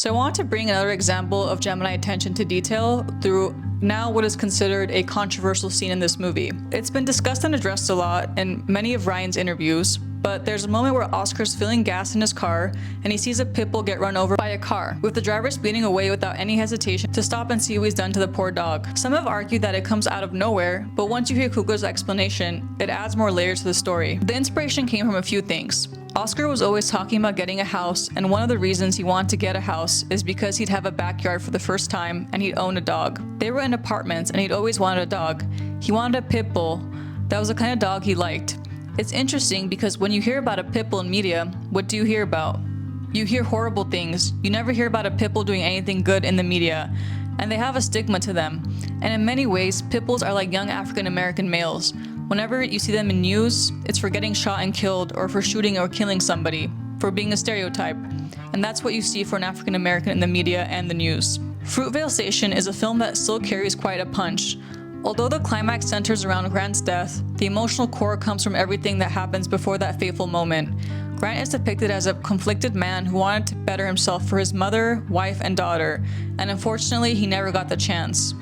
So I want to bring another example of Gemini attention to detail through now what is considered a controversial scene in this movie. It's been discussed and addressed a lot in many of Ryan's interviews, but there's a moment where Oscar's filling gas in his car and he sees a pit bull get run over by a car, with the driver speeding away without any hesitation to stop and see what he's done to the poor dog. Some have argued that it comes out of nowhere, but once you hear Coogler's explanation, it adds more layers to the story. The inspiration came from a few things. Oscar was always talking about getting a house, and one of the reasons he wanted to get a house is because he'd have a backyard for the first time and he'd own a dog. They were in apartments and he'd always wanted a dog. He wanted a pit bull. That was the kind of dog he liked. It's interesting because when you hear about a pit bull in media, what do you hear about? You hear horrible things. You never hear about a pit bull doing anything good in the media, and they have a stigma to them. And in many ways, pit bulls are like young African American males. Whenever you see them in news, it's for getting shot and killed, or for shooting or killing somebody, for being a stereotype. And that's what you see for an African American in the media and the news. Fruitvale Station is a film that still carries quite a punch. Although the climax centers around Grant's death, the emotional core comes from everything that happens before that fateful moment. Grant is depicted as a conflicted man who wanted to better himself for his mother, wife, and daughter, and unfortunately he never got the chance.